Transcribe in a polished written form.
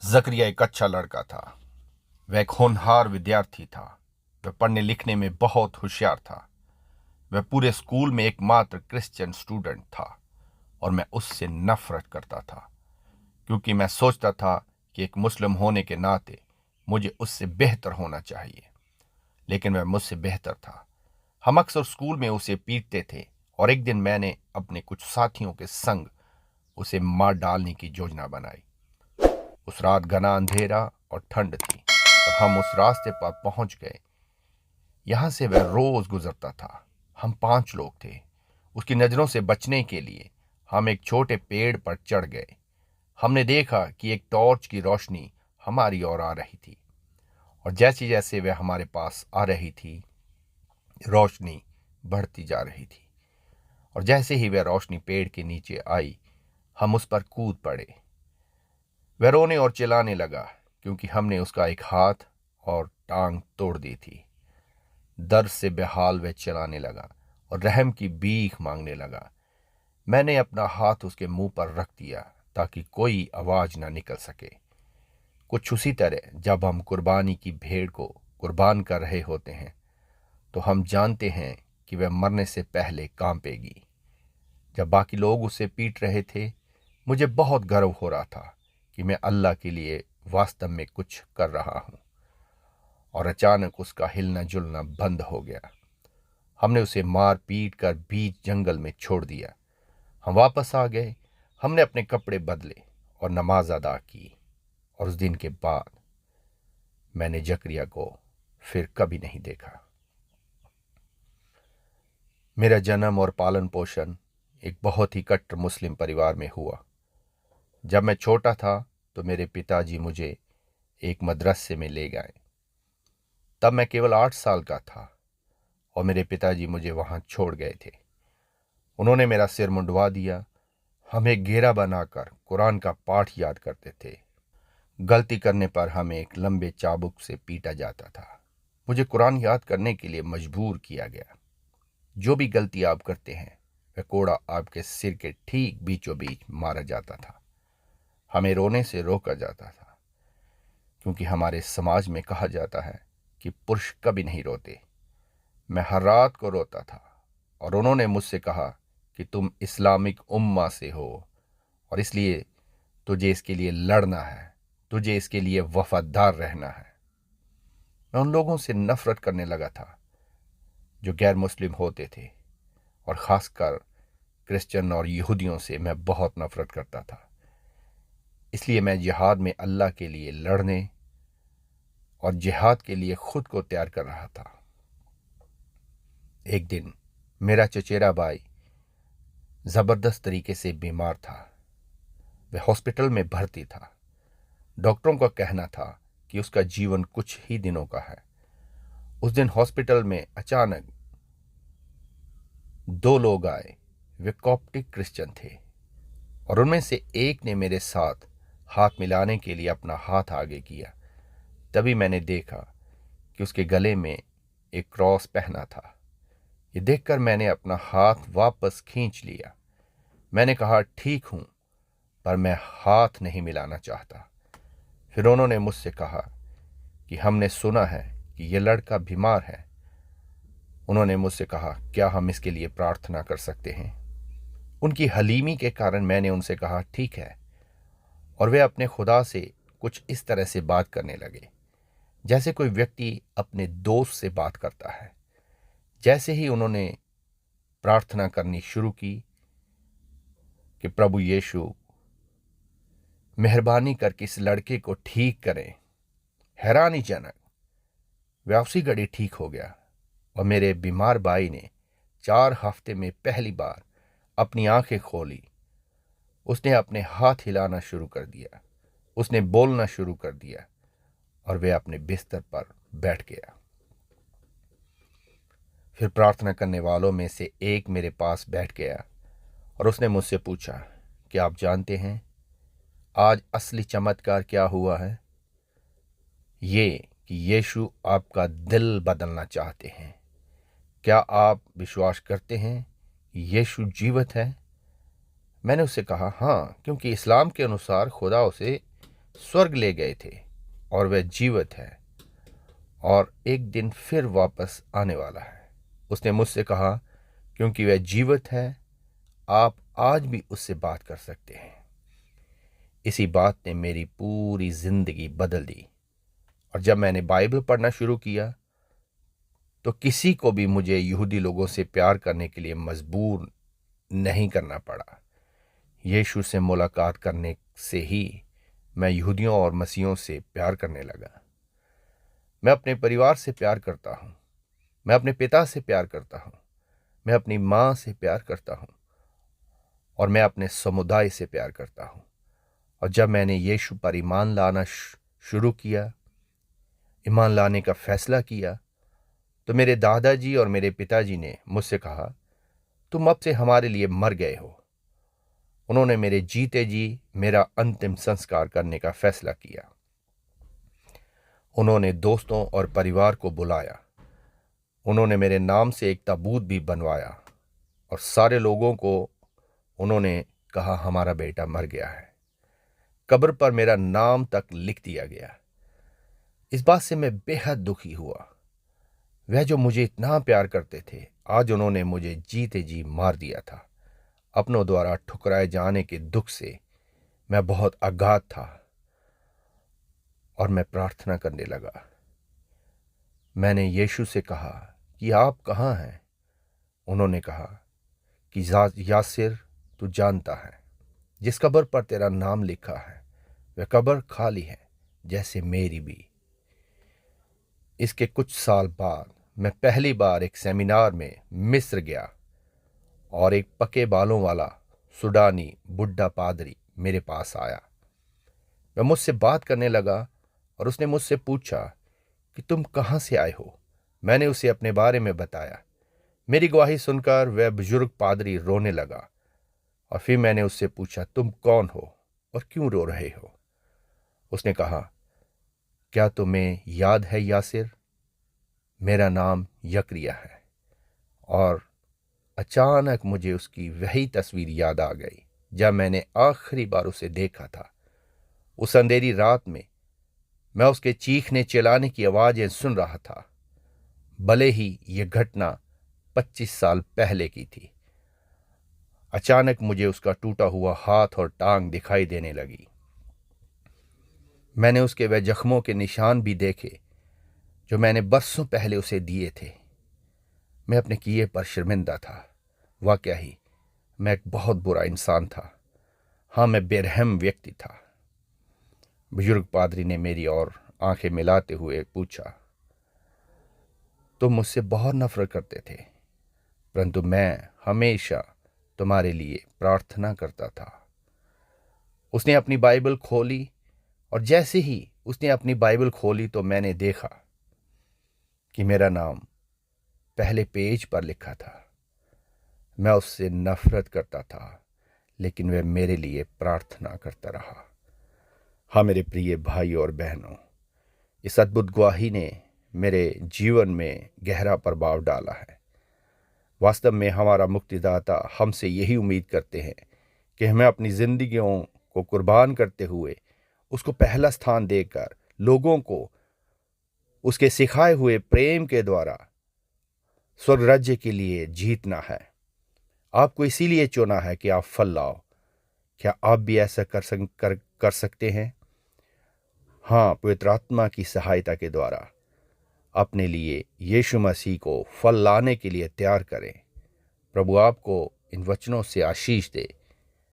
जकरिया एक अच्छा लड़का था। वह एक होनहार विद्यार्थी था। वह पढ़ने लिखने में बहुत होशियार था। वह पूरे स्कूल में एकमात्र क्रिश्चियन स्टूडेंट था और मैं उससे नफरत करता था, क्योंकि मैं सोचता था कि एक मुस्लिम होने के नाते मुझे उससे बेहतर होना चाहिए। लेकिन वह मुझसे बेहतर था। हम अक्सर स्कूल में उसे पीटते थे और एक दिन मैंने अपने कुछ साथियों के संग उसे मार डालने की योजना बनाई। उस रात घना अंधेरा और ठंड थी और हम उस रास्ते पर पहुंच गए। यहां से वह रोज गुजरता था। हम 5 लोग थे। उसकी नजरों से बचने के लिए हम एक छोटे पेड़ पर चढ़ गए। हमने देखा कि एक टॉर्च की रोशनी हमारी ओर आ रही थी, और जैसे जैसे वह हमारे पास आ रही थी, रोशनी बढ़ती जा रही थी। और जैसे ही वह रोशनी पेड़ के नीचे आई, हम उस पर कूद पड़े। वह रोने और चिल्लाने लगा, क्योंकि हमने उसका एक हाथ और टांग तोड़ दी थी। दर्द से बेहाल वह चिल्लाने लगा और रहम की भीख मांगने लगा। मैंने अपना हाथ उसके मुंह पर रख दिया ताकि कोई आवाज न निकल सके। कुछ उसी तरह जब हम कुर्बानी की भेड़ को कुर्बान कर रहे होते हैं, तो हम जानते हैं कि वह मरने से पहले कांपेगी। जब बाकी लोग उसे पीट रहे थे, मुझे बहुत गर्व हो रहा था कि मैं अल्लाह के लिए वास्तव में कुछ कर रहा हूं। और अचानक उसका हिलना जुलना बंद हो गया। हमने उसे मार पीट कर बीच जंगल में छोड़ दिया। हम वापस आ गए। हमने अपने कपड़े बदले और नमाज अदा की, और उस दिन के बाद मैंने जकरिया को फिर कभी नहीं देखा। मेरा जन्म और पालन पोषण एक बहुत ही कट्टर मुस्लिम परिवार में हुआ। जब मैं छोटा था तो मेरे पिताजी मुझे एक मदरसे में ले गए। तब मैं केवल 8 साल का था और मेरे पिताजी मुझे वहां छोड़ गए थे। उन्होंने मेरा सिर मुंडवा दिया। हमें घेरा बनाकर कुरान का पाठ याद करते थे। गलती करने पर हमें एक लंबे चाबुक से पीटा जाता था। मुझे कुरान याद करने के लिए मजबूर किया गया। जो भी गलती आप करते हैं, वह कोड़ा आपके सिर के ठीक बीचों बीच मारा जाता था। हमें रोने से रोका जाता था, क्योंकि हमारे समाज में कहा जाता है कि पुरुष कभी नहीं रोते। मैं हर रात को रोता था, और उन्होंने मुझसे कहा कि तुम इस्लामिक उम्मा से हो और इसलिए तुझे इसके लिए लड़ना है, तुझे इसके लिए वफादार रहना है। मैं उन लोगों से नफरत करने लगा था जो गैर मुस्लिम होते थे, और खासकर क्रिश्चियन और यहूदियों से मैं बहुत नफरत करता था। इसलिए मैं जिहाद में अल्लाह के लिए लड़ने और जिहाद के लिए खुद को तैयार कर रहा था। एक दिन मेरा चचेरा भाई जबरदस्त तरीके से बीमार था। वह हॉस्पिटल में भर्ती था। डॉक्टरों का कहना था कि उसका जीवन कुछ ही दिनों का है। उस दिन हॉस्पिटल में अचानक 2 लोग आए। वे कॉप्टिक क्रिश्चियन थे, और उनमें से एक ने मेरे साथ हाथ मिलाने के लिए अपना हाथ आगे किया। तभी मैंने देखा कि उसके गले में एक क्रॉस पहना था। ये देखकर मैंने अपना हाथ वापस खींच लिया। मैंने कहा, ठीक हूं, पर मैं हाथ नहीं मिलाना चाहता। फिर उन्होंने मुझसे कहा कि हमने सुना है कि यह लड़का बीमार है। उन्होंने मुझसे कहा, क्या हम इसके लिए प्रार्थना कर सकते हैं? उनकी हलीमी के कारण मैंने उनसे कहा, ठीक है। और वे अपने खुदा से कुछ इस तरह से बात करने लगे जैसे कोई व्यक्ति अपने दोस्त से बात करता है। जैसे ही उन्होंने प्रार्थना करनी शुरू की कि प्रभु यीशु मेहरबानी करके इस लड़के को ठीक करें, हैरानीजनक वह उसी घड़ी ठीक हो गया, और मेरे बीमार भाई ने 4 हफ्ते में पहली बार अपनी आंखें खोली। उसने अपने हाथ हिलाना शुरू कर दिया, उसने बोलना शुरू कर दिया, और वह अपने बिस्तर पर बैठ गया। फिर प्रार्थना करने वालों में से एक मेरे पास बैठ गया और उसने मुझसे पूछा, क्या आप जानते हैं आज असली चमत्कार क्या हुआ है? ये कि यीशु आपका दिल बदलना चाहते हैं। क्या आप विश्वास करते हैं कि यीशु जीवित है? मैंने उससे कहा, हाँ, क्योंकि इस्लाम के अनुसार खुदा उसे स्वर्ग ले गए थे और वह जीवित है और एक दिन फिर वापस आने वाला है। उसने मुझसे कहा, क्योंकि वह जीवित है, आप आज भी उससे बात कर सकते हैं। इसी बात ने मेरी पूरी जिंदगी बदल दी। और जब मैंने बाइबल पढ़ना शुरू किया तो किसी को भी मुझे यहूदी लोगों से प्यार करने के लिए मजबूर नहीं करना पड़ा। यीशु से मुलाकात करने से ही मैं यहूदियों और मसीहों से प्यार करने लगा। मैं अपने परिवार से प्यार करता हूँ, मैं अपने पिता से प्यार करता हूँ, मैं अपनी माँ से प्यार करता हूँ और मैं अपने समुदाय से प्यार करता हूँ। और जब मैंने यीशु पर ईमान लाना शुरू किया, ईमान लाने का फैसला किया, तो मेरे दादाजी और मेरे पिताजी ने मुझसे कहा, तुम अब से हमारे लिए मर गए हो। उन्होंने मेरे जीते जी मेरा अंतिम संस्कार करने का फैसला किया। उन्होंने दोस्तों और परिवार को बुलाया। उन्होंने मेरे नाम से एक ताबूत भी बनवाया और सारे लोगों को उन्होंने कहा, हमारा बेटा मर गया है। कब्र पर मेरा नाम तक लिख दिया गया। इस बात से मैं बेहद दुखी हुआ। वह जो मुझे इतना प्यार करते थे, आज उन्होंने मुझे जीते जी मार दिया था। अपनों द्वारा ठुकराए जाने के दुख से मैं बहुत आघात था और मैं प्रार्थना करने लगा। मैंने यीशु से कहा कि आप कहाँ हैं? उन्होंने कहा कि यासिर, तू जानता है, जिस कब्र पर तेरा नाम लिखा है वह कब्र खाली है, जैसे मेरी भी। इसके कुछ साल बाद मैं पहली बार एक सेमिनार में मिस्र गया और एक पके बालों वाला सुडानी बुढ़ा पादरी मेरे पास आया। वह मुझसे बात करने लगा और उसने मुझसे पूछा कि तुम कहाँ से आए हो। मैंने उसे अपने बारे में बताया। मेरी गवाही सुनकर वह बुजुर्ग पादरी रोने लगा और फिर मैंने उससे पूछा, तुम कौन हो और क्यों रो रहे हो? उसने कहा, क्या तुम्हें याद है यासिर, मेरा नाम यकरिया है। और अचानक मुझे उसकी वही तस्वीर याद आ गई जब मैंने आखिरी बार उसे देखा था। उस अंधेरी रात में मैं उसके चीखने चिल्लाने की आवाजें सुन रहा था, भले ही यह घटना 25 साल पहले की थी। अचानक मुझे उसका टूटा हुआ हाथ और टांग दिखाई देने लगी। मैंने उसके वह जख्मों के निशान भी देखे जो मैंने बरसों पहले उसे दिए थे। मैं अपने किए पर शर्मिंदा था। वाकई ही मैं एक बहुत बुरा इंसान था। हाँ, मैं बेरहम व्यक्ति था। बुजुर्ग पादरी ने मेरी ओर आंखें मिलाते हुए पूछा, तुम मुझसे बहुत नफरत करते थे, परंतु मैं हमेशा तुम्हारे लिए प्रार्थना करता था। उसने अपनी बाइबल खोली और जैसे ही उसने अपनी बाइबल खोली तो मैंने देखा कि मेरा नाम पहले पेज पर लिखा था। मैं उससे नफरत करता था, लेकिन वह मेरे लिए प्रार्थना करता रहा। हाँ मेरे प्रिय भाई और बहनों, इस अद्भुत गवाही ने मेरे जीवन में गहरा प्रभाव डाला है। वास्तव में हमारा मुक्तिदाता हमसे यही उम्मीद करते हैं कि हमें अपनी जिंदगियों को कुर्बान करते हुए उसको पहला स्थान देकर लोगों को उसके सिखाए हुए प्रेम के द्वारा स्वर्ग राज्य के लिए जीतना है। आपको इसीलिए चुना है कि आप फल लाओ। क्या आप भी ऐसा कर सकते हैं? हाँ, पवित्र आत्मा की सहायता के द्वारा अपने लिए यीशु मसीह को फल लाने के लिए तैयार करें। प्रभु आपको इन वचनों से आशीष दे।